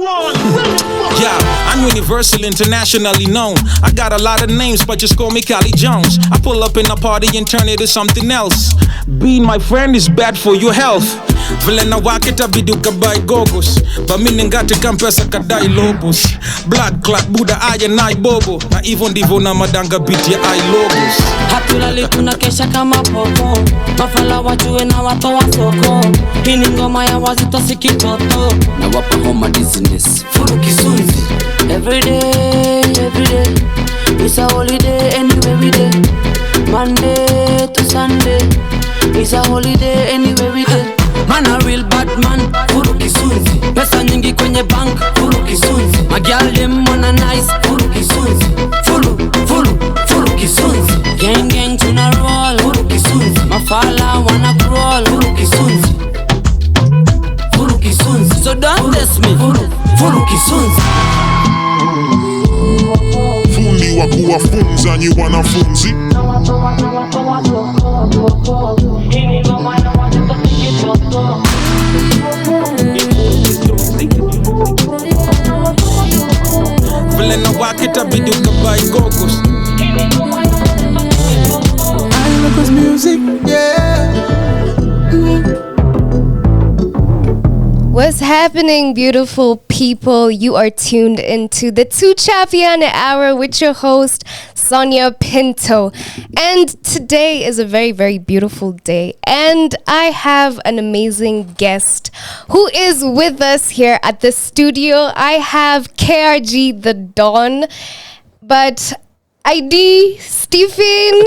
Yeah, I'm universal, internationally known. I got a lot of names, but just call me Cali Jones. I pull up in a party and turn it to something else. Being my friend is bad for your health. Vile na wakita biduka by gogos, but minengate kampesa kadai lobos. Blood clot Buddha aya na bobo, na even divo na madanga beat ya I logos. Hatulali tunakesha kama popo, mafala wajue na watoa soko. Hii ni ngoma ya wazito si kitoto, na wapa homa dizziness. Furu kisunzi. Every day, it's a holiday anywhere we day. Monday to Sunday, it's a holiday anywhere we day. Man a real bad man, furu kisunzi. Pesa nyingi kwenye bank, furu kisunzi. Magyal dem wanna nice, furu kisunzi. Furu kisunzi. Gang tuna roll, furu kisunzi. Mafala wanna crawl, furu kisunzi. Furu kisunzi. So don't test me, furu kisunzi. Fundi wa kuwafunza nyi wanafunzi. Vile na wakita biduka by gogos. I love this music, yeah. What's happening, beautiful people? You are tuned into the Two Chapiana Hour with your host, Sonia Pinto. And today is a very, very beautiful day. And I have an amazing guest who is with us here at the studio. I have KRG The Don, but ID Stephen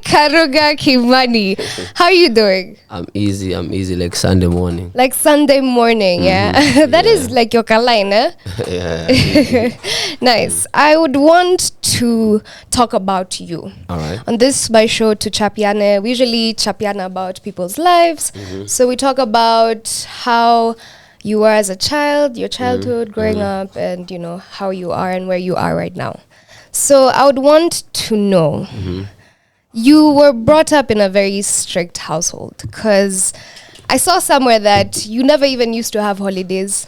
Karuga Kimani. How are you doing? I'm easy like Sunday morning. Like Sunday morning, yeah? That is like your kaline, eh? Yeah. Nice. I would want to talk about you. All right. On this my show to Chapiane, we usually Chapiana about people's lives. So we talk about how you were as a child, your childhood, growing up, and you know how you are and where you are right now. So I would want to know, you were brought up in a very strict household, because I saw somewhere that you never even used to have holidays.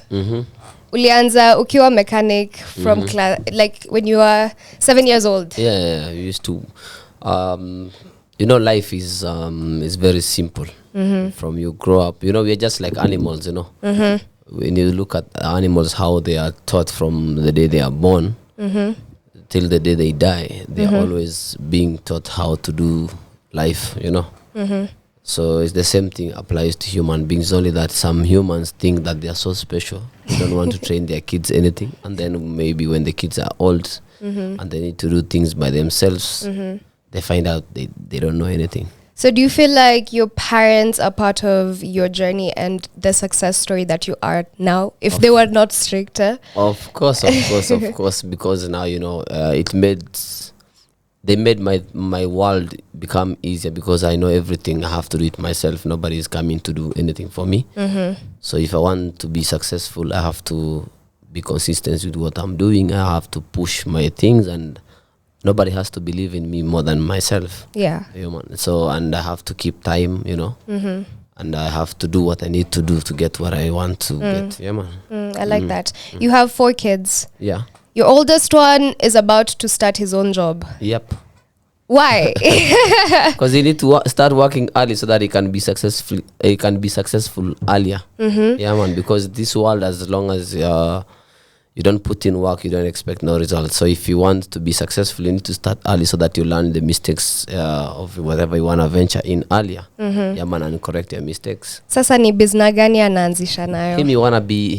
Ulianza ukiwa mechanic from class, like when you were 7 years old. Yeah, I used to. You know, life is very simple. From you grow up, you know, we're just like animals, you know. When you look at animals, how they are taught from the day they are born till the day they die, they're always being taught how to do life, you know. So it's the same thing applies to human beings, only that some humans think that they are so special. They don't want to train their kids anything, and then maybe when the kids are old and they need to do things by themselves, they find out they don't know anything. So do you feel like your parents are part of your journey and the success story that you are now, if they were not stricter? Of course, because now, you know, they made my world become easier, because I know everything. I have to do it myself. Nobody is coming to do anything for me. So if I want to be successful, I have to be consistent with what I'm doing. I have to push my things, and nobody has to believe in me more than myself. Yeah. So, and I have to keep time, you know. And I have to do what I need to do to get what I want to get. Yeah, man. I like that. You have 4 kids. Yeah. Your oldest one is about to start his own job. Yep. Why? Because he need to start working early so that he can be successful. He can be successful earlier. Yeah, man. Because this world, as long as you don't put in work, you don't expect no results. So if you want to be successful, you need to start early so that you learn the mistakes of whatever you want to venture in earlier. Yeah, man, and correct your mistakes. Sasa ni business gani anaanzisha nayo? He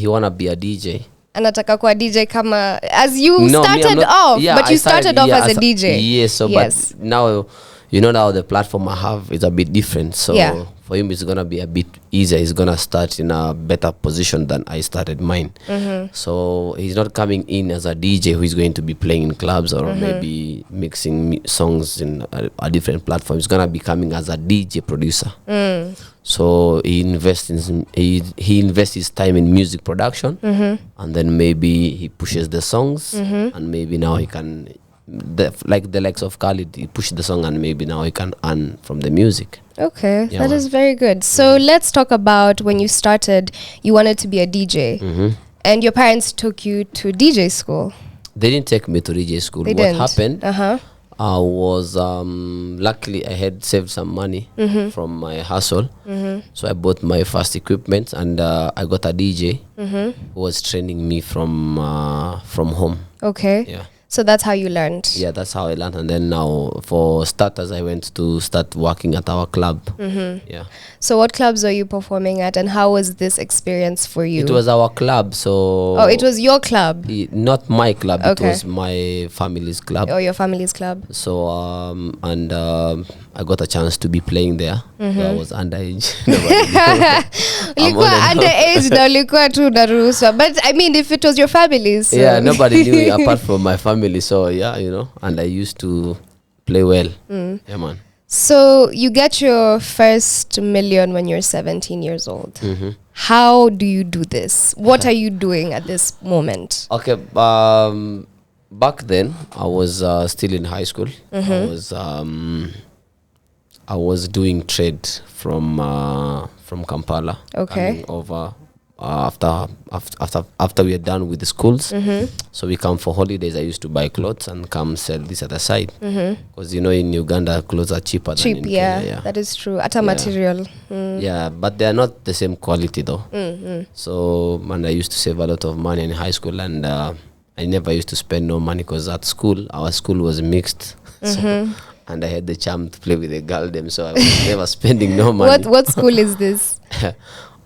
wanna be a DJ. Anataka kuwa DJ kama as you started off, but you started off as a DJ. Yes, so but now, you know, now the platform I have is a bit different. So for him, it's gonna be a bit easier. He's gonna start in a better position than I started mine. So he's not coming in as a DJ who is going to be playing in clubs or maybe mixing songs in a different platform. He's gonna be coming as a DJ producer. So he invests his time in music production, and then maybe he pushes the songs, and maybe now he can, like the likes of Khalid, he pushed the song, and maybe now he can earn from the music. Okay, that is very good. So let's talk about when you started. You wanted to be a DJ. And your parents took you to DJ school. They didn't take me to DJ school. They What didn't. happened? Uh-huh. I was luckily I had saved some money from my hustle, so I bought my first equipment and I got a DJ who was training me from home. Okay. Yeah. So that's how you learned. Yeah, that's how I learned. And then now, for starters, I went to start working at our club. Yeah, So what clubs are you performing at, and how was this experience for you? it was our club. So Oh, it was your club. not my club. Okay. It was my family's club. Or your family's club. So I got a chance to be playing there. So I was underage. Ulikuwa underage na ulikuwa tu unaruhusiwa. But I mean, if it was your family, so. Yeah, nobody knew me apart from my family. So yeah, and I used to play well. Yeah, man. So you get your first million when you're 17 years old. How do you do this? What are you doing at this moment? Okay, back then I was still in high school. I was doing trade from Kampala. Okay. Coming over after we are done with the schools. So we come for holidays. I used to buy clothes and come sell this other side. Because in Uganda clothes are cheaper than in Yeah, Kenya. that is true. At a material. Yeah, but they are not the same quality though. So, and I used to save a lot of money in high school, and I never used to spend no money because at school, our school was mixed. So, and I had the charm to play with the girl them, so I was never spending no money. What school is this?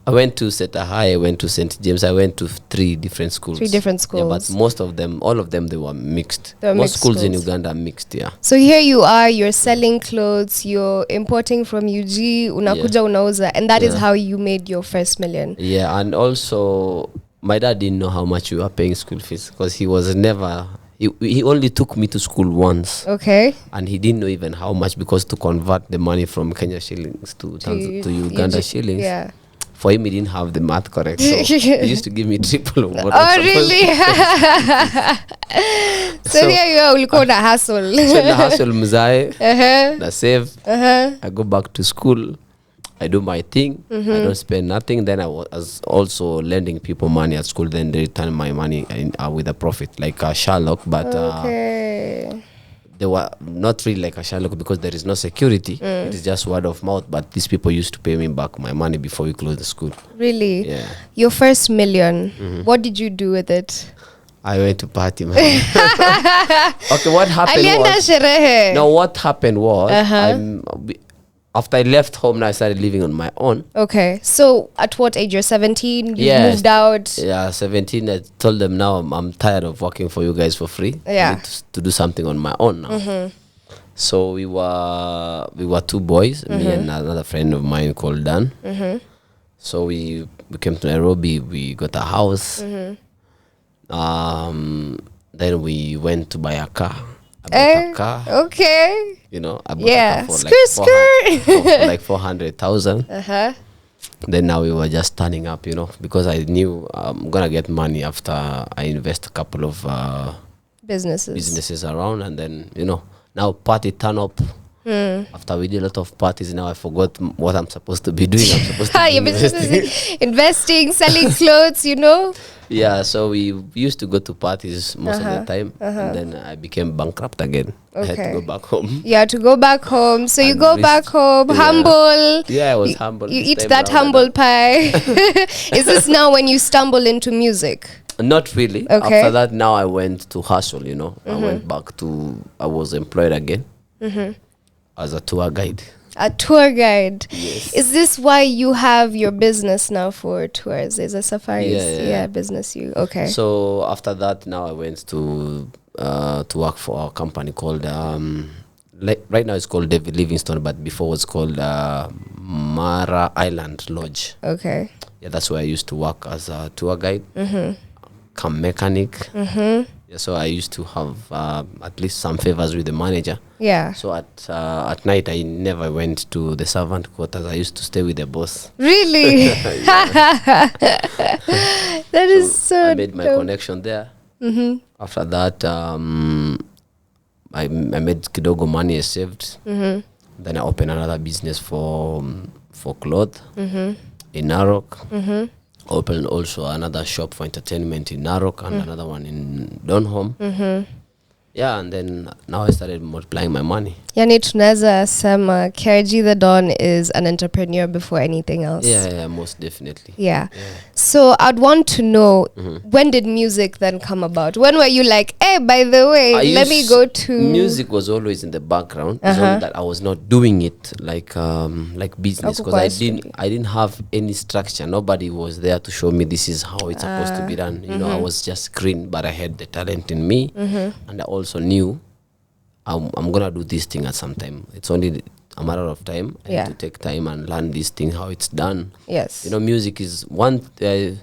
I went to Seta High, I went to St. James, I went to 3 different schools. 3 different schools. Yeah, but most of them, all of them, they were mixed. They were Most mixed schools in schools. Uganda are mixed, yeah. So here you are, you're selling clothes, you're importing from UG, unakuja unauza, and that is how you made your first million. Yeah, and also my dad didn't know how much we were paying school fees because he was never. He only took me to school once. Okay. And he didn't know even how much, because to convert the money from Kenya shillings to Uganda shillings. Yeah. For him, he didn't have the math correct. So he used to give me triple of what Oh, I'm supposed really? So here you are, ulikuwa una hustle. So na hustle mzae, Uh-huh. na save. Uh-huh. I go back to school. I do my thing. I don't spend nothing. Then I was also lending people money at school. Then they return my money with a profit, like a Sherlock. But Okay. they were not really like a Sherlock because there is no security. It is just word of mouth. But these people used to pay me back my money before we closed the school. Really? Yeah. Your first million, what did you do with it? I went to party, man. Okay, what happened Alienda was... sherehe. No, what happened was... after I left home, now I started living on my own. Okay. So at what age? You're 17? You Yes. moved out? Yeah, 17. I told them now I'm tired of working for you guys for free. Yeah. I need to do something on my own now. So we were 2 boys, me and another friend of mine called Dan. So we came to Nairobi. We got a house. Then we went to buy a car. I bought a car. Okay. I bought a Yeah. car for Skirt. 400,000. Then now we were just turning up, because I knew I'm gonna get money after I invest a couple of businesses around, and then now party turn up. After we did a lot of parties, now I forgot what I'm supposed to be doing. I'm supposed to be Your business is investing, selling clothes, Yeah, so we used to go to parties most of the time, and then I became bankrupt again. I had to go back home. You had to go back home. So you And go risk- back home, yeah. humble. Yeah, I was humble. You this eat time that round, humble pie. Is this now when you stumble into music? Not really. Okay. After that, now I went to hustle, I went back to, I was employed again as a tour guide. A tour guide. Yes. Is this why you have your business now for tours? Is a safari? Yeah. Business. Okay. So after that, now I went to work for a company called, right now it's called David Livingstone, but before it was called Mara Island Lodge. Okay. Yeah, that's where I used to work as a tour guide, come mechanic. Yeah, so I used to have at least some favors with the manager. Yeah. So at night I never went to the servant quarters. I used to stay with the boss. Really? That is so I made my dope. connection there. After that, I made kidogo money I saved. Then I opened another business for cloth in Narok. Opened also another shop for entertainment in Narok and another one in Donholm. Yeah, and then now I started multiplying my money. Yani tunaweza sema KRG the Don is an entrepreneur before anything else. Yeah, most definitely. Yeah. So I'd want to know, when did music then come about? When were you like, hey, by the way, let me go to... Music was always in the background. It's only that I was not doing it like business, because I didn't have any structure. Nobody was there to show me this is how it's supposed to be done. You know, I was just green, but I had the talent in me, and I also knew I'm gonna do this thing at some time. It's only a matter of time. I need to take time and learn this thing, how it's done. Yes. You know, music is one,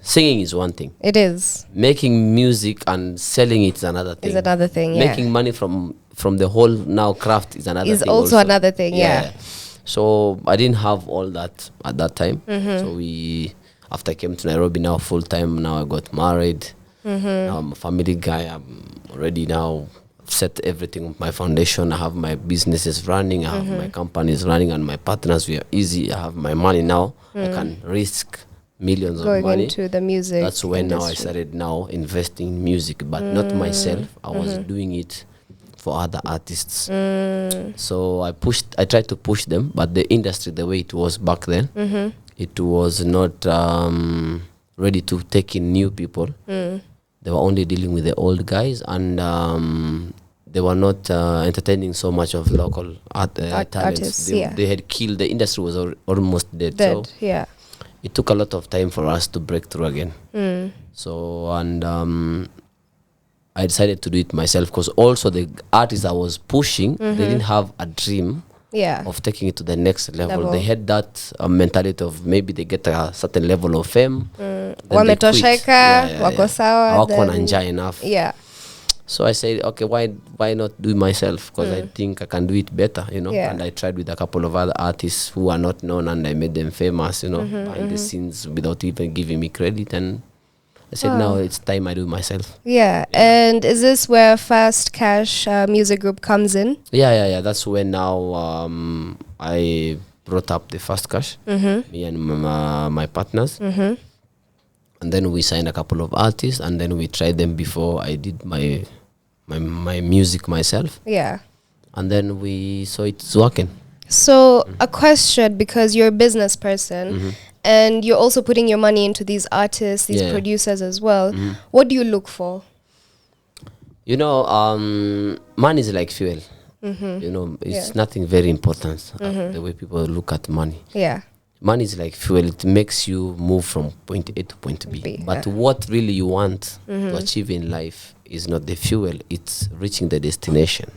singing is one thing. It is. Making music and selling it is another thing. Is another thing, yeah. Making money from the whole now craft is another thing. Is also another thing, yeah. So I didn't have all that at that time. So after I came to Nairobi now full time, now I got married. Now I'm a family guy. I'm already now set everything with my foundation. I have my businesses running. I have my companies running, and my partners, we are easy. I have my money now. I can risk millions of money. Going into the music That's when industry. now I started now investing in music, but not myself. I was doing it for other artists. So I tried to push them, but the industry, the way it was back then, it was not ready to take in new people. They were only dealing with the old guys, and they were not entertaining so much of local talents. Artists, They had killed, the industry was almost dead. Dead, So yeah. it took a lot of time for us to break through again. So, and I decided to do it myself, because also the artists I was pushing, they didn't have a dream of taking it to the next level. They had that mentality of maybe they get a certain level of fame, then they quit. Wametosheka, wako sawa, hawako na njaa enough. Yeah. So I said, okay, why not do it myself? Because I think I can do it better, you know. Yeah. And I tried with a couple of other artists who are not known, and I made them famous, you know, behind the scenes without even giving me credit. And I said, now it's time I do it myself. Yeah. And is this where Fast Cash Music Group comes in? Yeah. That's when now I brought up the Fast Cash, me and my partners. And then we signed a couple of artists, and then we tried them before I did my music myself. Yeah. And then we saw it's working. So a question, because you're a business person and you're also putting your money into these artists, these producers as well. What do you look for? You know, money is like fuel. You know, it's nothing very important, the way people look at money. Yeah. Money is like fuel. It makes you move from point A to point B. But what really you want to achieve in life is not the fuel. It's reaching the destination.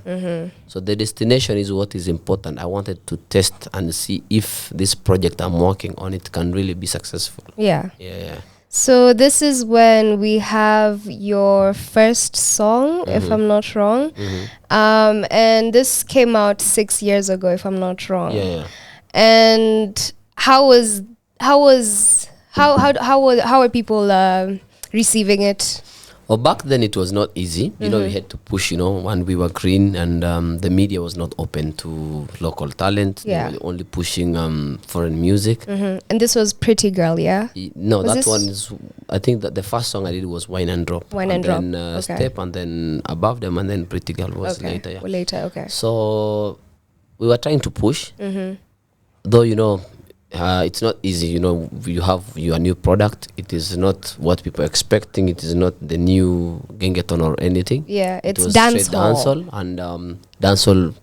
So the destination is what is important. I wanted to test and see if this project I'm working on, it can really be successful. Yeah. Yeah. So this is when we have your first song, if I'm not wrong. And this came out 6 years ago, if I'm not wrong. Yeah. And how are people receiving it? Well, back then it was not easy. You know, we had to push, you know, when we were green, and the media was not open to local talent. Yeah. They were only pushing foreign music. And this was Pretty Girl, yeah? No, Was that this- one is, I think that the first song I did was Wine and Drop. Wine and Drop, then okay. Step, and then Above Them, and then Pretty Girl was later. Yeah. Later, okay. So we were trying to push, though, you know, it's not easy. You know, you have your new product. It is not what people are expecting. It is not the new Gengeton or anything. Yeah, It it's was dancehall. straight dancehall, and dancehall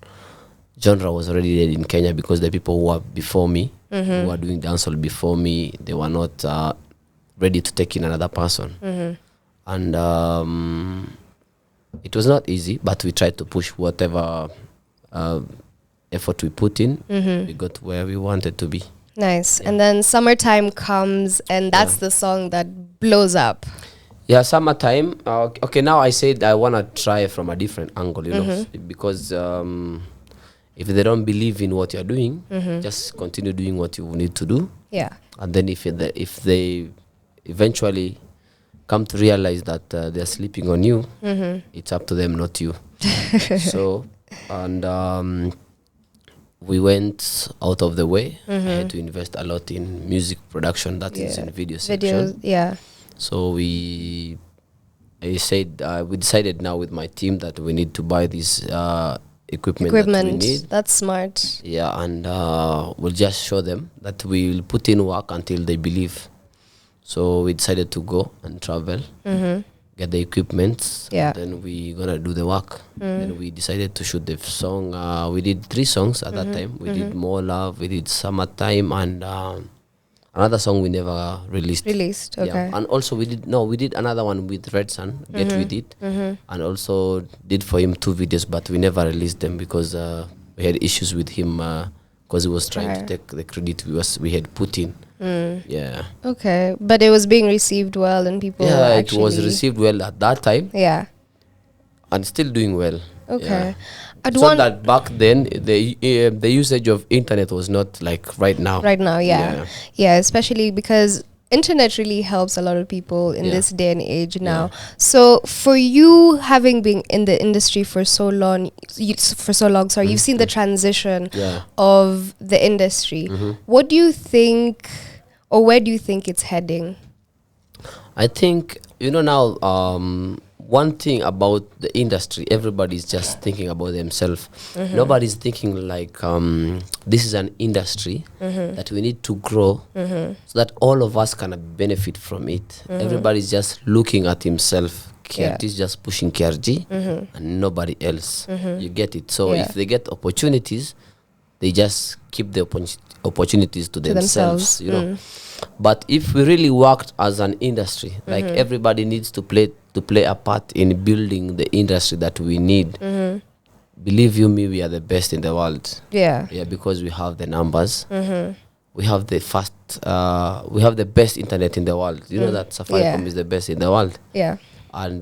genre was already dead in Kenya, because the people who were before me, who were doing dancehall before me, they were not ready to take in another person. And it was not easy, but we tried to push whatever effort we put in. We got where we wanted to be. Nice. And then Summertime comes, and that's the song that blows up. Yeah, Summertime. Okay, now I said I want to try from a different angle, you know, because if they don't believe in what you're doing, just continue doing what you need to do. Yeah. And then if they eventually come to realize that they're sleeping on you, it's up to them, not you. So, and we went out of the way. I had to invest a lot in music production, that is in video section. Videos, So we decided now with my team that we need to buy this equipment that we need. That's smart. Yeah, and we'll just show them that we will put in work until they believe. So we decided to go and travel, get the equipment, and then we gonna do the work. Then we decided to shoot the song. We did 3 songs at that time. We did More Love, we did Summertime, and another song we never released. Okay. And also we did another one with Red Sun, Get With It, and also did for him 2 videos, but we never released them because we had issues with him because he was trying to take the credit we had put in. Yeah. Okay, but it was being received well, and people. Yeah, it was received well at that time. Yeah. And still doing well. Okay. Yeah. So that back then the usage of internet was not like right now. Right now, yeah, especially because internet really helps a lot of people in this day and age now. So for you, having been in the industry for so long, you've seen the transition of the industry. What do you think, or where do you think it's heading? I think now one thing about the industry, everybody's just thinking about themselves. Nobody's thinking like this is an industry that we need to grow so that all of us can benefit from it. Everybody's just looking at himself. KRG is just pushing KRG and nobody else. You get it? So if they get opportunities, they just keep the opportunities to themselves. You know. But if we really worked as an industry, like everybody needs to play a part in building the industry that we need. Believe you me, we are the best in the world. Yeah, because we have the numbers. We have the we have the best internet in the world. You know that Safaricom is the best in the world. Yeah. And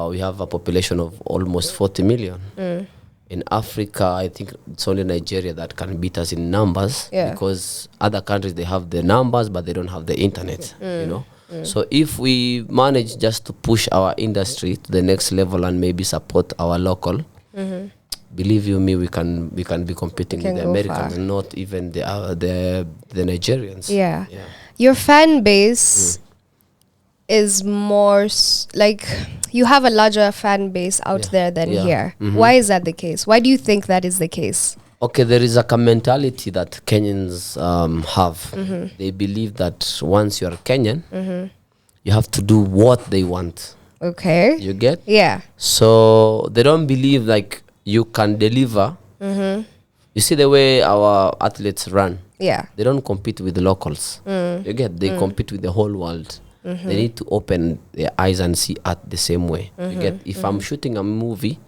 we have a population of almost 40 million. In Africa, I think it's only Nigeria that can beat us in numbers because other countries, they have the numbers, but they don't have the internet, you know. So if we manage just to push our industry to the next level and maybe support our local, believe you me, we can be competing with the Americans and not even the Nigerians. Yeah. Your fan base is more like you have a larger fan base out there than here. Why is that the case? Why do you think that is the case? Okay, there is a mentality that Kenyans have. They believe that once you're Kenyan, you have to do what they want. Okay. You get? Yeah. So they don't believe like you can deliver. You see the way our athletes run. Yeah. They don't compete with the locals. You get? They compete with the whole world. They need to open their eyes and see art the same way. You get? If I'm shooting a movie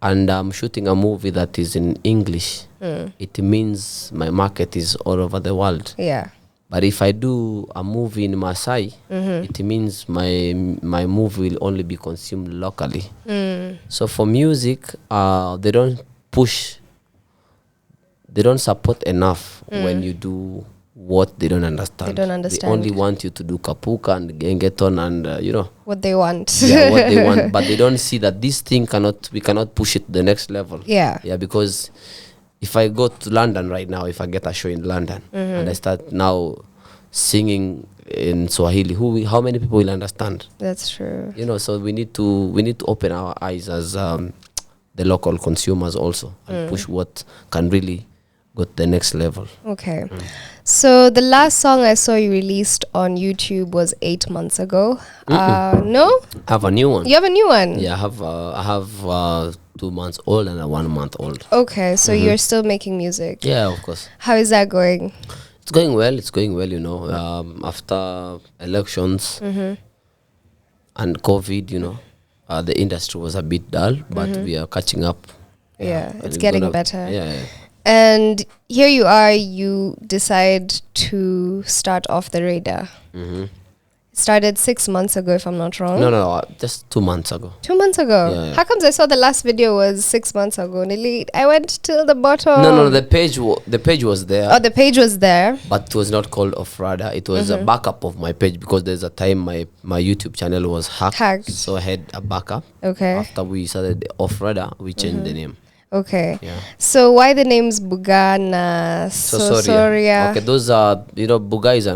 and I'm shooting a movie that is in English, it means my market is all over the world. Yeah. But if I do a movie in Maasai, it means my movie will only be consumed locally. So for music, they don't push, they don't support enough when you do what they don't understand. They don't understand. They only want you to do kapuka and gengeton and you know what they want. Yeah, what they want, but they don't see that this thing we cannot push it to the next level. Yeah, yeah, because if I go to London right now, if I get a show in London and I start now singing in Swahili, how many people will understand? That's true. You know, so we need to open our eyes as the local consumers also and push what can really go to the next level. Okay. So the last song I saw you released on YouTube was 8 months ago. No? I have a new one. You have a new one? Yeah, I have 2 months old and a 1 month old. Okay, so you're still making music? Yeah, of course. How is that going? It's going well, you know. After elections and COVID, you know, the industry was a bit dull, but we are catching up. Yeah, it's getting better. Yeah. And here you are, you decide to start off the radar. It started 6 months ago, if I'm not wrong. No, just 2 months ago. 2 months ago? Yeah. How comes I saw the last video was 6 months ago? Nearly, I went till the bottom. No, the page was there. Oh, the page was there. But it was not called Off Radar. It was a backup of my page because there's a time my YouTube channel was hacked. So I had a backup. Okay. After we started the Off Radar, we changed the name. Okay. Yeah. So why the names Bugana, Sosoria? Okay, those are, Buga is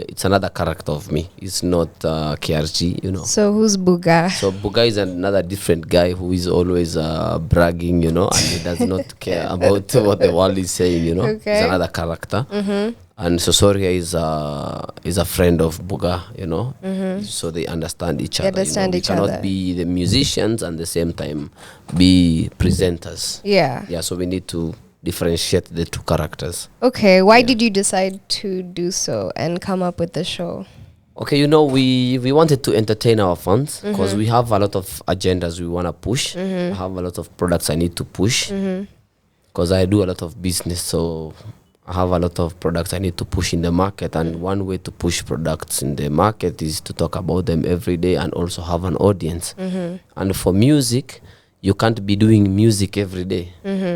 it's another character of me. It's not KRG, So who's Buga? So Buga is another different guy who is always bragging, and he does not care about what the world is saying, Okay. He's another character. And Sosoria is a friend of Buga, So they understand each other. understand each we cannot other. be the musicians and at the same time be presenters. Yeah. Yeah, so we need to differentiate the two characters. Okay. Why did you decide to do so and come up with the show? Okay, we wanted to entertain our fans because we have a lot of agendas we want to push. I have a lot of products I need to push because I do a lot of business, so I have a lot of products I need to push in the market, and one way to push products in the market is to talk about them every day and also have an audience. And for music, you can't be doing music every day.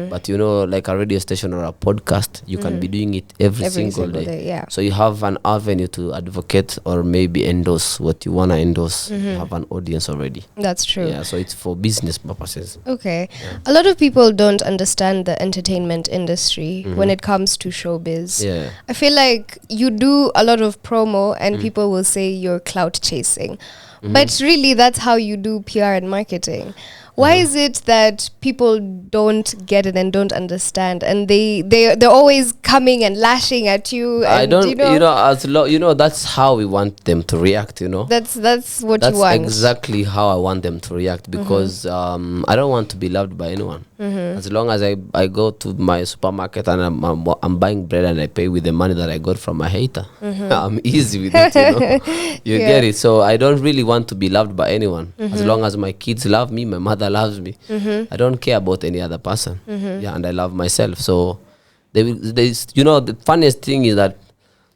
But like a radio station or a podcast, you can be doing it every single day. Yeah. So you have an avenue to advocate or maybe endorse what you want to endorse. You have an audience already. That's true. Yeah, so it's for business purposes. Okay. A lot of people don't understand the entertainment industry when it comes to showbiz. Yeah. I feel like you do a lot of promo and people will say you're clout chasing. But really, that's how you do PR and marketing. Why is it that people don't get it and don't understand, and they're always coming and lashing at you? And, I don't, that's how we want them to react. That's what That's you want. exactly how I want them to react because I don't want to be loved by anyone. As long as I go to my supermarket and I'm buying bread and I pay with the money that I got from a hater, I'm easy with it. You get it. So I don't really want to be loved by anyone. As long as my kids love me, my mother loves me, I don't care about any other person. Yeah, and I love myself. So the funniest thing is that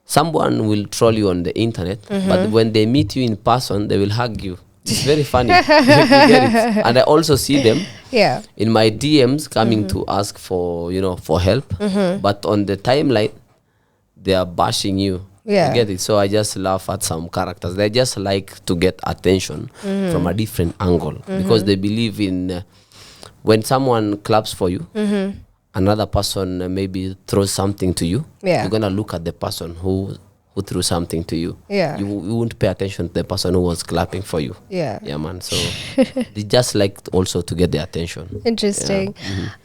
someone will troll you on the internet, but when they meet you in person, they will hug you. It's very funny. You get it? And I also see them in my DMs coming to ask for help, but on the timeline they are bashing you. Yeah. You get it? So I just laugh at some characters. They just like to get attention from a different angle because they believe in when someone claps for you, another person maybe throws something to you. Yeah. You're gonna look at the person who threw something to you. Yeah. You won't pay attention to the person who was clapping for you. Yeah. Yeah, man. So they just like also to get the attention. Interesting.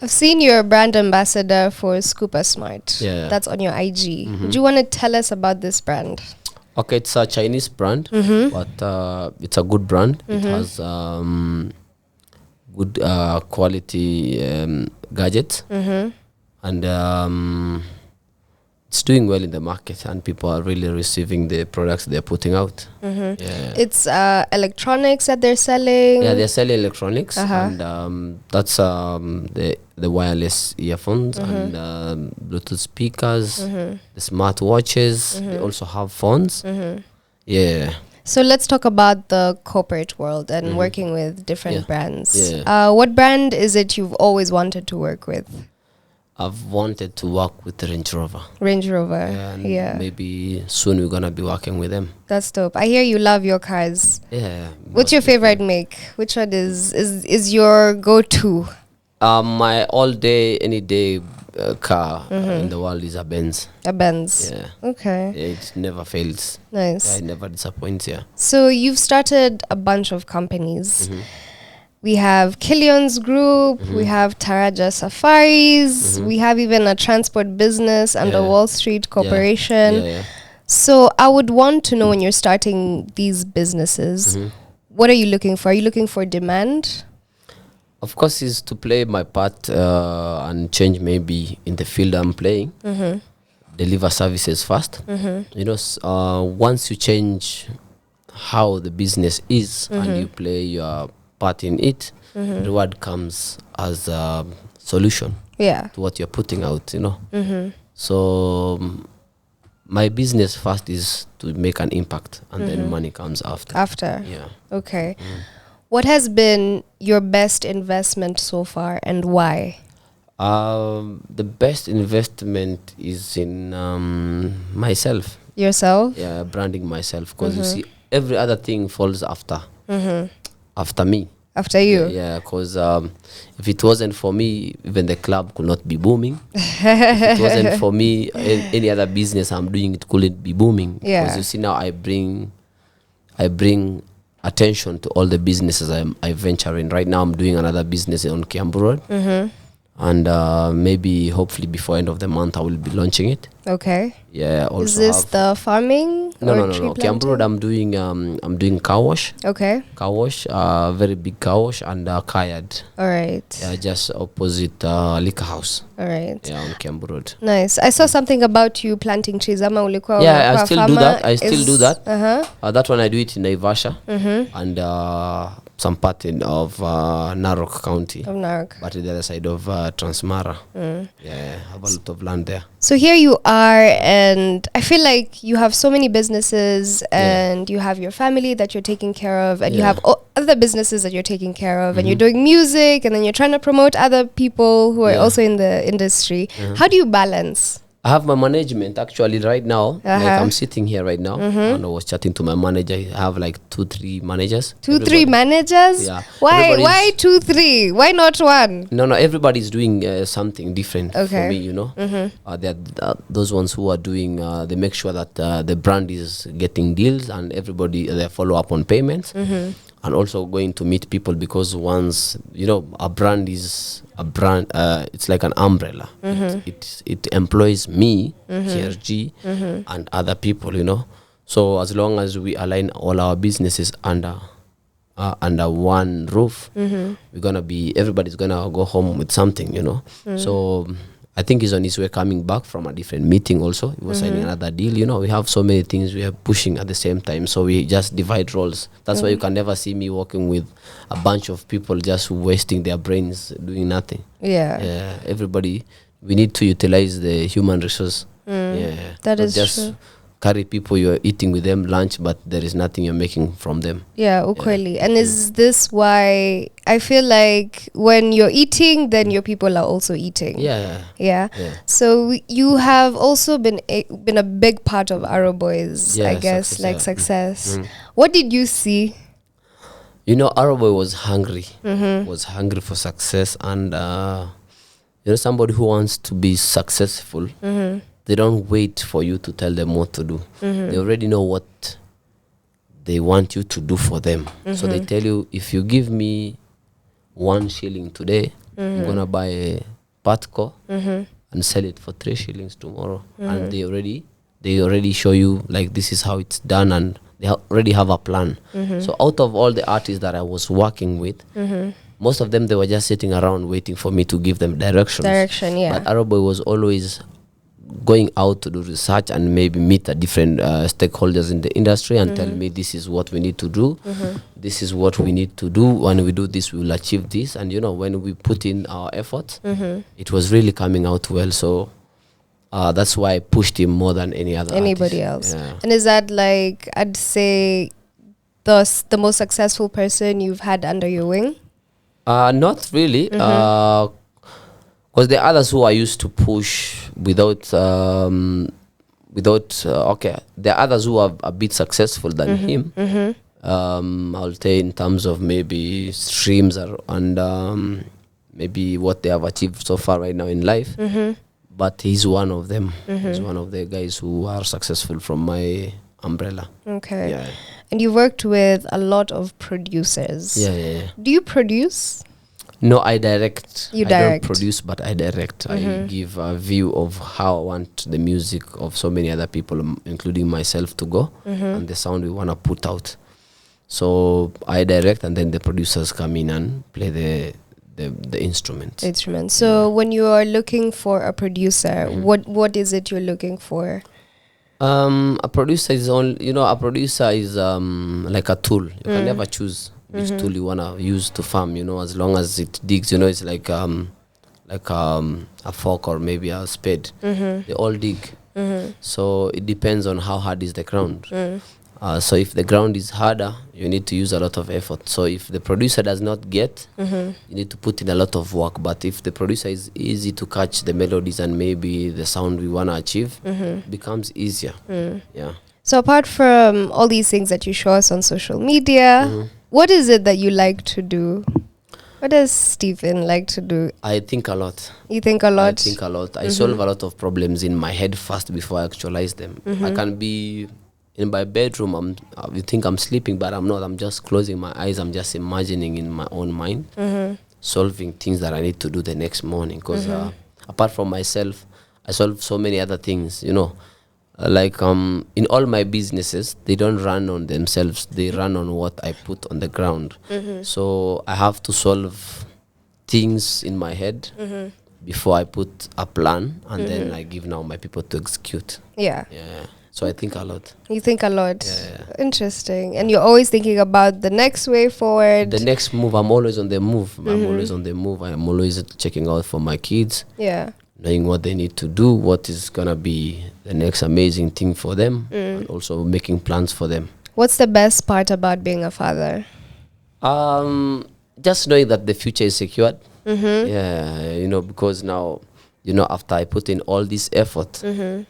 I've seen you're a brand ambassador for Scooper Smart. Yeah. That's on your IG. Do you want to tell us about this brand? Okay, it's a Chinese brand, but it's a good brand. It has good quality gadgets, and it's doing well in the market, and people are really receiving the products they're putting out. Yeah. It's electronics that they're selling. Yeah, they're selling electronics, and that's the wireless earphones and Bluetooth speakers, the smart watches. They also have phones. Yeah. So let's talk about the corporate world and working with different brands. Yeah. What brand is it you've always wanted to work with? I've wanted to work with Range Rover. Range Rover. And Yeah. maybe soon we're gonna be working with them. That's dope. I hear you love your cars. Yeah. What's your favorite make? Which one is your go-to? My all day, any day car in the world is a Benz. A Benz. Yeah. Okay. It never fails. Nice. Yeah, it never disappoints. Yeah. So you've started a bunch of companies. We have Killion's Group, we have Taraja Safaris, we have even a transport business under Yeah. Wall Street Corporation. Yeah. So I would want to know, when you're starting these businesses, what are you looking for? Are you looking for demand? Of course, is to play my part and change maybe in the field I'm playing. Deliver services fast. Once you change how the business is and you play your part in it, reward comes as a solution Yeah. to what you're putting out. So my business first is to make an impact, and then money comes after. After. Yeah. Okay. What has been your best investment so far, and why? The best investment is in myself. Yourself? Yeah, branding myself, because you see, every other thing falls after me. After you? Yeah, because if it wasn't for me, even the club could not be booming. If it wasn't for me, any other business I'm doing, it couldn't be booming. Yeah. Because you see now, I bring attention to all the businesses I venture in. Right now, I'm doing another business on Kiambu Road. And maybe hopefully before end of the month I will be launching it. Okay. Yeah. Also is this the farming? No. tree Kiambu Road, planting? I'm doing car wash. Okay. Car wash, very big car wash, and car yard. All right. Yeah, just opposite liquor house. All right. Yeah, on Kiambu Road. Nice. I saw something about you planting trees. Ama ulikuwa Yeah, unakuwa I still do farmer. that. I still do that. That one I do it in Naivasha and some part of Narok County. Of Narok. But the other side of Transmara. Yeah, I have a lot of land there. So here you are, and I feel like you have so many businesses, and you have your family that you're taking care of, and you have other businesses that you're taking care of, and you're doing music, and then you're trying to promote other people who are also in the industry. How do you balance? I have my management actually right now. Like I'm sitting here right now and I was chatting to my manager. I have like 2-3 managers. 2-3 managers? Yeah. Why 2-3? Why not one? No, everybody's doing something different for Okay. me, you know. There are those ones who are doing, they make sure that the brand is getting deals and everybody, they follow up on payments. And also going to meet people, because once, you know, a brand is a brand, it's like an umbrella. It employs me, KRG, and other people, you know. So as long as we align all our businesses under one roof, we're gonna be, everybody's gonna go home with something, you know. So I think he's on his way coming back from a different meeting also. He was signing another deal. You know, we have so many things we are pushing at the same time. So we just divide roles. That's why you can never see me working with a bunch of people just wasting their brains doing nothing. Yeah. Everybody, we need to utilize the human resource. Yeah. That is just true. Carry people, you're eating with them lunch, but there is nothing you're making from them. Yeah, ukweli. And is this why I feel like when you're eating, then your people are also eating? Yeah. So you have also been a big part of Arrow Boys, I guess, success. What did you see? You know, Arrow Boy was hungry. Was hungry for success, and you know, somebody who wants to be successful. They don't wait for you to tell them what to do. They already know what they want you to do for them. So they tell you, if you give me 1 shilling today, I'm gonna buy a Patco and sell it for 3 shillings tomorrow. And they already show you, like, this is how it's done, and they already have a plan. So out of all the artists that I was working with, most of them, they were just sitting around waiting for me to give them directions. Yeah. But Arrow Boy was always going out to do research and maybe meet a different stakeholders in the industry and tell me, this is what we need to do, this is what we need to do. When we do this, we will achieve this. And you know, when we put in our efforts, it was really coming out well. So that's why I pushed him more than anybody else. And is that, like, I'd say the most successful person you've had under your wing? Not really. Because the others who I used to push without there are others who are a bit successful than him. I'll say in terms of maybe streams and maybe what they have achieved so far right now in life. But he's one of them. He's one of the guys who are successful from my umbrella. Okay. Yeah. And you worked with a lot of producers. Yeah. Do you produce? No, I direct. You I direct. don't produce, but I direct. I give a view of how I want the music of so many other people, including myself, to go, and the sound we want to put out. So I direct, and then the producers come in and play the instrument. So when you are looking for a producer, what is it you're looking for? A producer is like a tool. You can never choose which tool you wanna use to farm. You know, as long as it digs. You know, it's like a fork or maybe a spade. They all dig. So it depends on how hard is the ground. So if the ground is harder, you need to use a lot of effort. So if the producer does not get, you need to put in a lot of work. But if the producer is easy to catch the melodies and maybe the sound we want to achieve, it becomes easier. Yeah. So apart from all these things that you show us on social media, What is it that you like to do? What does Stephen like to do? I think a lot. You think a lot? I think a lot. I solve a lot of problems in my head first before I actualize them. I can be in my bedroom. You think I'm sleeping, but I'm not. I'm just closing my eyes. I'm just imagining in my own mind, solving things that I need to do the next morning. Because apart from myself, I solve so many other things. Like in all my businesses, they don't run on themselves. They run on what I put on the ground. So I have to solve things in my head before I put a plan, and then I give now my people to execute. Yeah. So I think a lot. You think a lot. Yeah. Interesting. And you're always thinking about the next way forward. The next move. I'm always on the move. I'm always on the move. I'm always checking out for my kids. Yeah. Knowing what they need to do, what is gonna be the next amazing thing for them, and also making plans for them. What's the best part about being a father? Just knowing that the future is secured. Yeah, because now, after I put in all this effort, and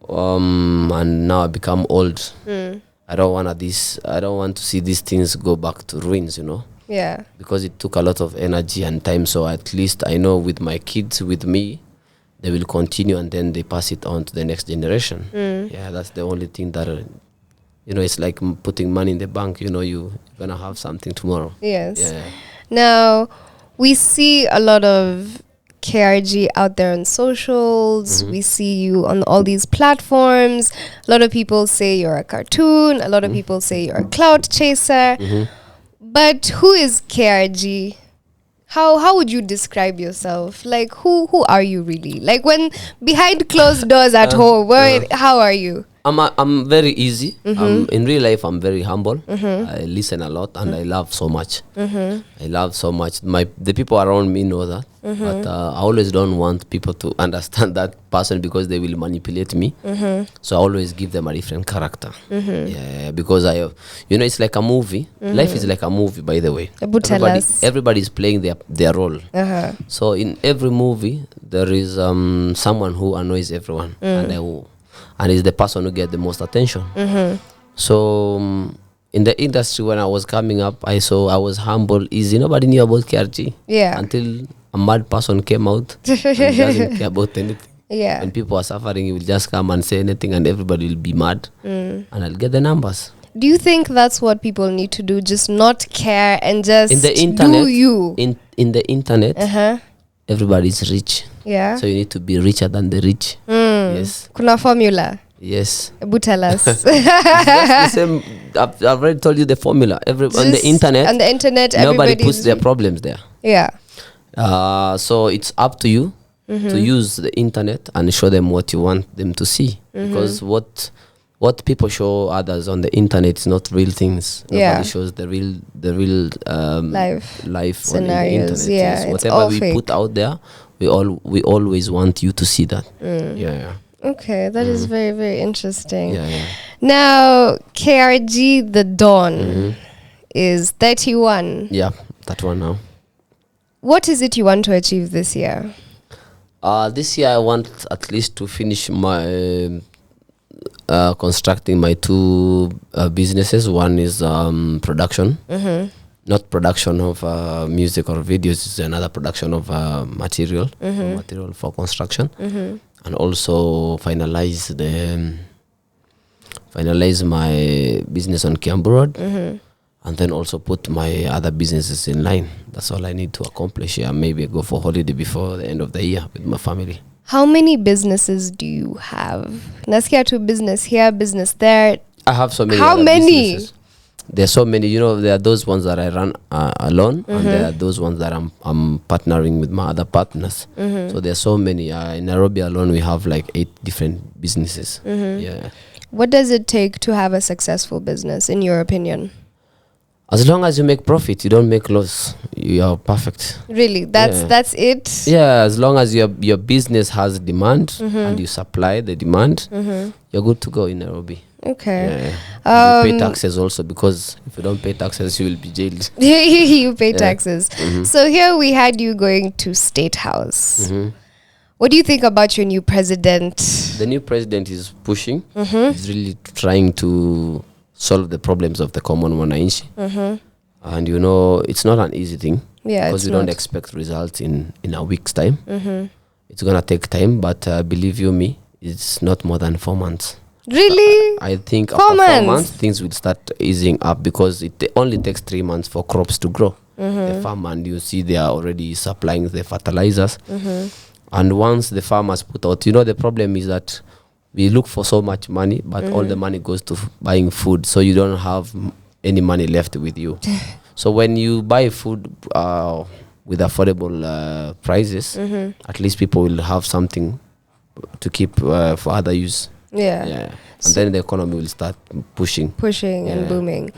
now I become old. I don't want to see these things go back to ruins. Yeah. Because it took a lot of energy and time. So at least I know with my kids, with me, they will continue, and then they pass it on to the next generation. Yeah, that's the only thing that, it's like putting money in the bank. You're going to have something tomorrow. Yes. Yeah. Now, we see a lot of KRG out there on socials. We see you on all these platforms. A lot of people say you're a cartoon. A lot of people say you're a clout chaser. But who is KRG? How would you describe yourself? Like, who are you really? Like, when behind closed doors at home, how are you? I'm very easy. In real life, I'm very humble. I listen a lot, and I love so much. I love so much. The people around me know that, but I always don't want people to understand that person, because they will manipulate me. So I always give them a different character. Yeah, because it's like a movie. Life is like a movie, by the way. Everybody's playing their role. So in every movie, there is someone who annoys everyone, and is the person who gets the most attention. So in the industry, when I was coming up, I was humble, easy. Nobody knew about KRG. Yeah. Until a mad person came out and he doesn't care about anything. Yeah. When people are suffering, he will just come and say anything, and everybody will be mad. And I'll get the numbers. Do you think that's what people need to do? Just not care and just in the internet, do you? In the internet, everybody's rich. Yeah. So you need to be richer than the rich. Yes. Kuna formula? Yes. But tell us. That's the same. I've already told you the formula. On the internet, nobody puts their problems there. Yeah. So it's up to you to use the internet and show them what you want them to see. Because what people show others on the internet is not real things. Nobody shows the real life scenarios on the internet. Yeah, yes. Whatever we put out there, we always want you to see that. Yeah. Okay, that is very, very interesting. Yeah. Now, KRG The Don is 31. Yeah, that one now. What is it you want to achieve this year? This year I want at least to finish my constructing my two businesses. One is production. Not production of music or videos. It's another production of material for construction. And also finalize my business on Kiambu Road, and then also put my other businesses in line. That's all I need to accomplish here. Maybe go for holiday before the end of the year with my family. How many businesses do you have? Nasikia to business here, business there. I have so many. How many? Businesses. There's so many. There are those ones that I run alone, and there are those ones that I'm partnering with my other partners. So there's so many. In Nairobi alone, we have like 8 different businesses. Yeah. What does it take to have a successful business, in your opinion? As long as you make profit, you don't make loss. You are perfect. Really, that's it. Yeah, as long as your business has demand and you supply the demand, you're good to go in Nairobi. Okay. Yeah. You pay taxes also, because if you don't pay taxes, you will be jailed. You pay taxes. So here we had you going to State House. What do you think about your new president? The new president is pushing. He's really trying to solve the problems of the common wananchi. and you know it's not an easy thing. Yeah, because it's we don't not. expect results in a week's time. It's gonna take time, but believe you me, it's not more than 4 months. Really? I think 4 after 4 months? months things will start easing up, because it only takes 3 months for crops to grow. The farm, and you see they are already supplying the fertilizers. And once the farmers put out, you know, the problem is that we look for so much money, but all the money goes to buying food, so you don't have any money left with you. So when you buy food with affordable prices, at least people will have something to keep for other use. Yeah. And then the economy will start pushing And booming.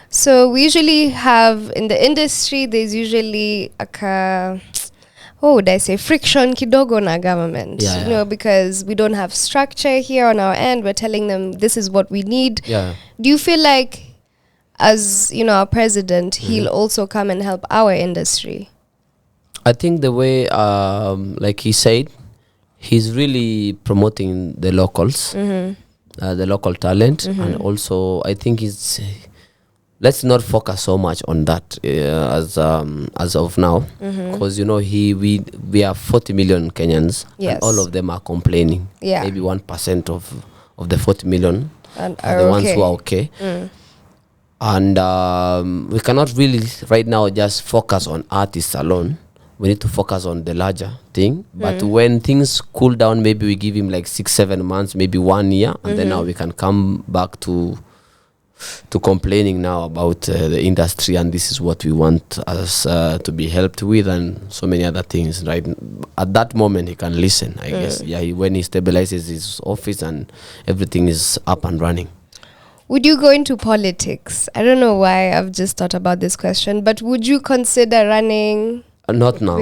So we usually have in the industry, there's usually what would I say, friction kidogo na government. Yeah, You know, because we don't have structure here on our end. We're telling them this is what we need. Yeah. Do you feel like, as you know, our president, he'll also come and help our industry? I think the way, like he said, he's really promoting the locals, the local talent, and also I think let's not focus so much on that as of now, because you know we are 40 million Kenyans, Yes. and all of them are complaining. Yeah. Maybe 1% of the 40 million And are the ones who are okay. And we cannot really right now just focus on artists alone. We need to focus on the larger thing. But when things cool down, maybe we give him like 6-7 months, maybe 1 year, and then now we can come back to complaining now about the industry, and this is what we want us to be helped with, and so many other things. Right at that moment, he can listen, I guess. Yeah, when he stabilizes his office and everything is up and running. Would you go into politics? I don't know why I've just thought about this question, but would you consider running? Not now.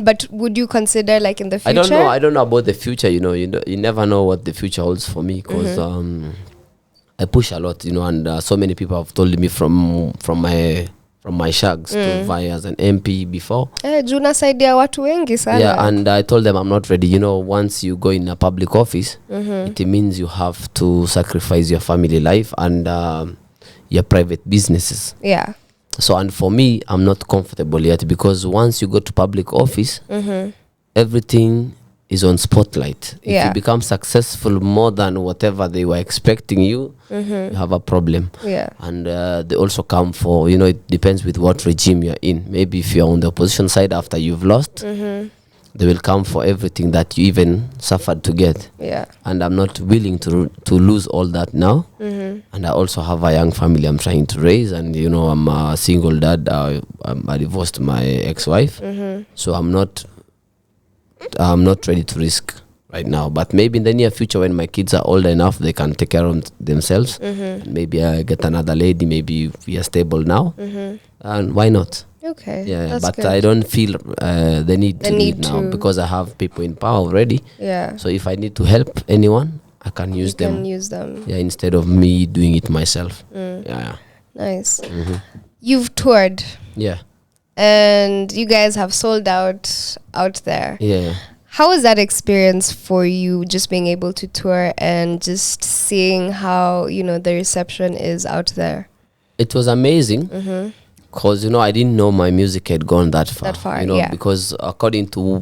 But would you consider like in the future? I don't know about the future. You know, you never know what the future holds for me, because I push a lot, you know, and so many people have told me from my shags to vie as an MP before. Juna saidia watu wengi sana. Yeah, and I told them I'm not ready. You know, once you go in a public office, it means you have to sacrifice your family life and your private businesses. Yeah. So, and for me, I'm not comfortable yet, because once you go to public office, everything is on spotlight. If Yeah. you become successful more than whatever they were expecting you have a problem. Yeah. And they also come for, you know, it depends with what regime you're in. Maybe if you're on the opposition side after you've lost, they will come for everything that you even suffered to get. Yeah. And I'm not willing to lose all that now. And I also have a young family I'm trying to raise, and you know, I'm a single dad. I divorced my ex-wife, so I'm not ready to risk right now. But maybe in the near future, when my kids are old enough, they can take care of themselves. And maybe I get another lady. Maybe we are stable now, and why not? Okay. Yeah, that's but good. I don't feel the need to do need it now, to. because I have people in power already. Yeah. So if I need to help anyone, I can use You them. can use them. Yeah, instead of me doing it myself. Yeah. Nice. You've toured, Yeah. and you guys have sold out there. Yeah. How was that experience for you, just being able to tour and just seeing how, you know, the reception is out there? It was amazing. Because, you know, I didn't know my music had gone that far. That far, you know, yeah. because according to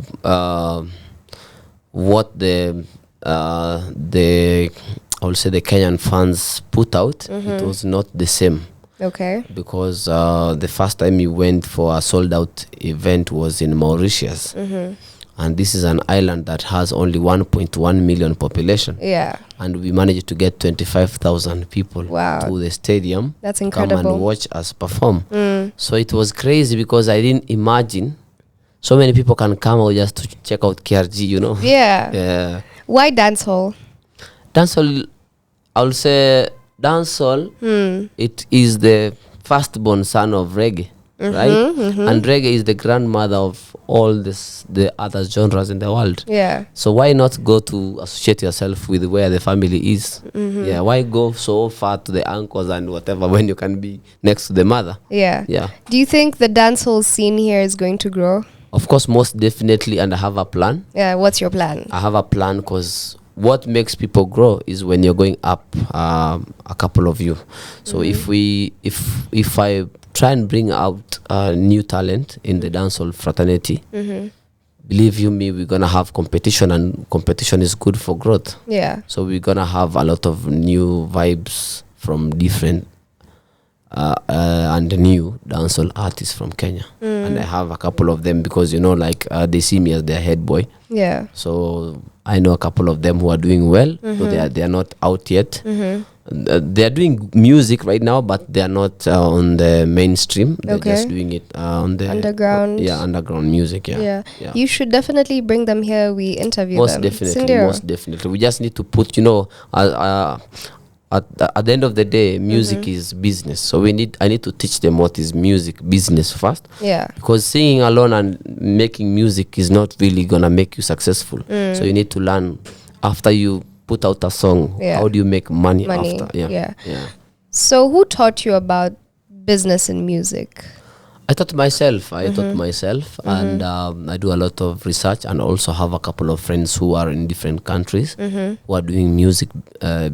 what the I will say the Kenyan fans put out, it was not the same. Okay. Because the first time we went for a sold out event was in Mauritius. And this is an island that has only 1.1 million population. Yeah. And we managed to get 25,000 people Wow. to the stadium. That's Come incredible. and watch us perform. So it was crazy, because I didn't imagine so many people can come out just to check out KRG, you know. Yeah. Yeah. Why dancehall? Dancehall, I'll say dancehall, it is the firstborn son of reggae, right? And reggae is the grandmother of all the other genres in the world. Yeah. So why not go to associate yourself with where the family is? Yeah, why go so far to the uncles and whatever when you can be next to the mother? Yeah. Yeah. Do you think the dancehall scene here is going to grow? Of course, most definitely, and I have a plan. Yeah. What's your plan? I have a plan, because what makes people grow is when you're going up a couple of you. So if I try and bring out new talent in the dancehall fraternity. Believe you me, we're gonna have competition, and competition is good for growth. Yeah. So we're gonna have a lot of new vibes from different and new dancehall artists from Kenya. And I have a couple of them because they see me as their head boy. Yeah. So I know a couple of them who are doing well. So they are not out yet. They are doing music right now, but they are not on the mainstream. They're just doing it on the underground. Underground music. Yeah. You should definitely bring them here. We interview Most them. definitely. Most definitely. We just need to put, at the end of the day, music is business. So I need to teach them what is music business first. Yeah. Because singing alone and making music is not really gonna make you successful. So you need to learn after you put out a song. How do you make money after? Yeah. So who taught you about business in music? I taught myself. And I do a lot of research, and also have a couple of friends who are in different countries who are doing music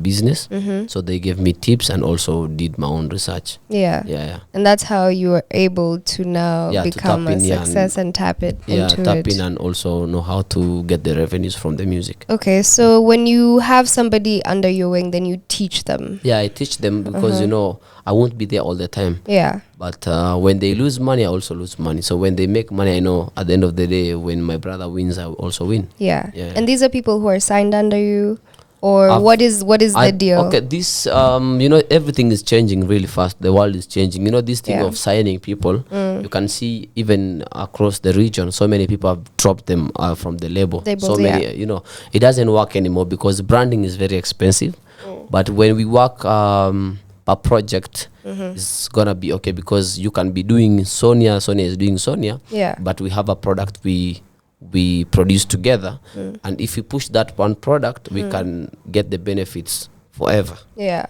business. So they gave me tips, and also did my own research. Yeah. And that's how you were able to now become a success and tap it into tap in and also know how to get the revenues from the music. Okay, so when you have somebody under your wing, then you teach them. Yeah, I teach them because I won't be there all the time. Yeah. But when they lose money, I also lose money. So when they make money, I know at the end of the day, when my brother wins, I will also win. Yeah. And these are people who are signed under you, or what is the deal? Okay, this everything is changing really fast. The world is changing. This thing of signing people, you can see even across the region, so many people have dropped them from the label. So many, it doesn't work anymore because branding is very expensive. But when we work a project, it's gonna be okay, because you can be doing Sonia is doing Sonia, but we have a product we produce together, and if we push that one product, we can get the benefits forever.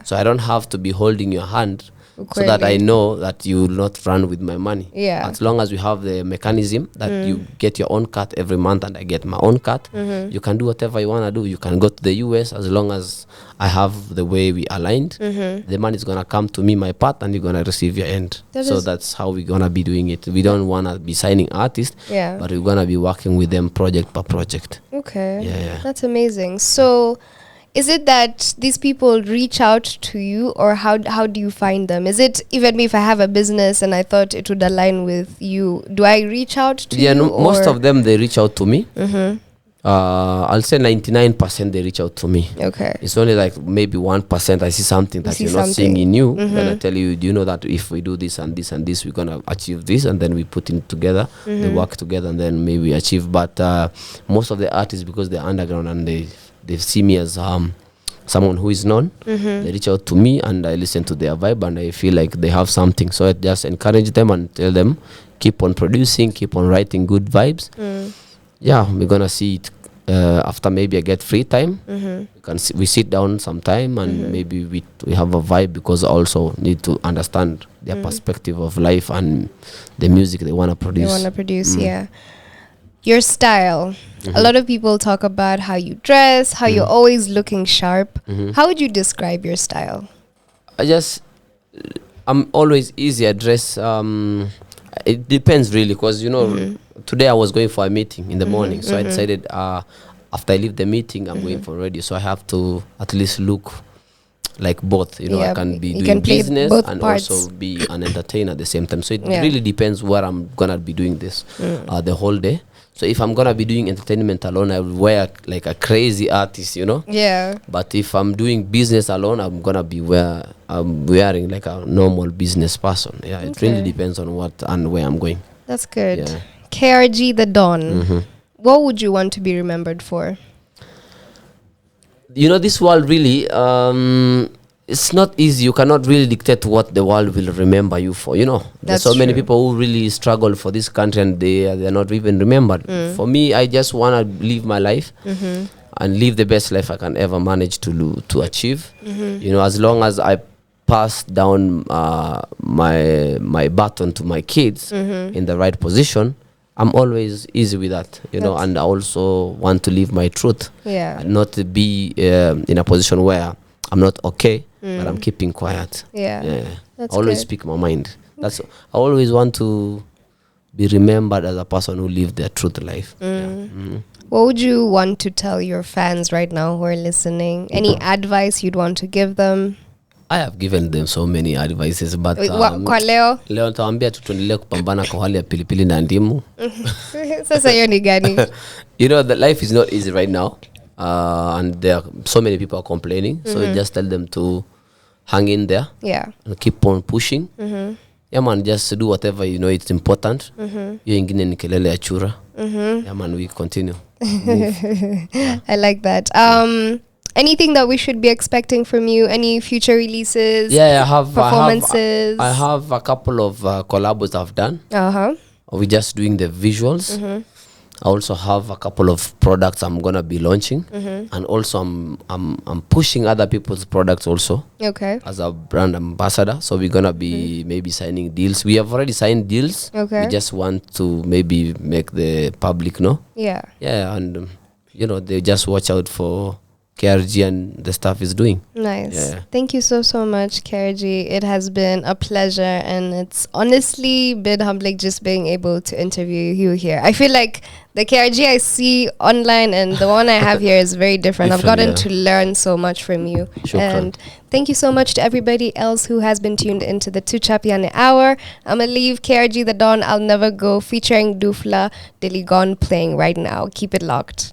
So I don't have to be holding your hand, so that I know that you will not run with my money. As long as we have the mechanism that you get your own cut every month and I get my own cut, you can do whatever you want to do. You can go to the US, as long as I have the way we aligned. The money is going to come to me, my part, and you're going to receive your end. So that's how we're going to be doing it. We don't want to be signing artists, but we're going to be working with them project per project. Okay. That's amazing. So is it that these people reach out to you, or how do you find them? Is it, even if I have a business and I thought it would align with you, do I reach out to you? Most of them, they reach out to me. I'll say 99% they reach out to me. Okay. It's only like maybe 1% I see something that you're not seeing in you. Then I tell you, do you know that if we do this and this and this, we're gonna achieve this, and then we put it together, they work together, and then maybe we achieve. But most of the artists, because they're underground and they see me as someone who is known, they reach out to me, and I listen to their vibe, and I feel like they have something. So I just encourage them and tell them, keep on producing, keep on writing good vibes. We're gonna see it after maybe I get free time. We sit down sometime, and maybe we have a vibe, because I also need to understand their perspective of life and the music they want to produce. Your style. A lot of people talk about how you dress, how you're always looking sharp. How would you describe your style? I'm always easy. I dress. It depends really, because today I was going for a meeting in the morning, so I decided after I leave the meeting, I'm going for radio, so I have to at least look like both. I can be doing business and also be an entertainer at the same time. So it really depends where I'm gonna be doing this the whole day. So if I'm gonna be doing entertainment alone, I will wear like a crazy artist, But if I'm doing business alone, I'm gonna be wearing like a normal business person. It really depends on what and where I'm going. That's good. KRG the Don. What would you want to be remembered for? This world really, it's not easy. You cannot really dictate what the world will remember you for. There's so many people who really struggle for this country, and they're not even remembered. For me, I just want to live my life and live the best life I can ever manage to achieve. As long as I pass down my baton to my kids in the right position, I'm always easy with that, and I also want to live my truth. And not to be in a position where I'm not okay, but I'm keeping quiet. I always speak my mind. That's I always want to be remembered as a person who lived their truth life. What would you want to tell your fans right now who are listening? Any advice you'd want to give them? I have given them so many advices, but Kwa leo? leo nitawaambia tu tuendelee kupambana kwa hali ya pilipili na ndimu. Sasa hiyo ni gani? You know that life is not easy right now, and there are so many people are complaining. So you just tell them to hang in there, and keep on pushing. Yeah man, just do whatever you know it's important. Hiyo ingine ni kelele ya chura. Yeah man, we continue. I like that. Anything that we should be expecting from you? Any future releases? Yeah, I have performances. I have a couple of collabs I've done. We're just doing the visuals. I also have a couple of products I'm gonna be launching, and also I'm pushing other people's products also. Okay. As a brand ambassador, so we're gonna be maybe signing deals. We have already signed deals. Okay. We just want to maybe make the public know. Yeah. Yeah, and you know they just watch out for KRG and the stuff is doing. Nice. Yeah. Thank you so much, KRG. It has been a pleasure, and it's honestly been humbling just being able to interview you here. I feel like the KRG I see online and the one I have here is very different. I've gotten to learn so much from you. And thank you so much to everybody else who has been tuned into the Tuchapiane Hour. I'm going to leave KRG The Don, I'll Never Go, featuring Dufla Diligon playing right now. Keep it locked.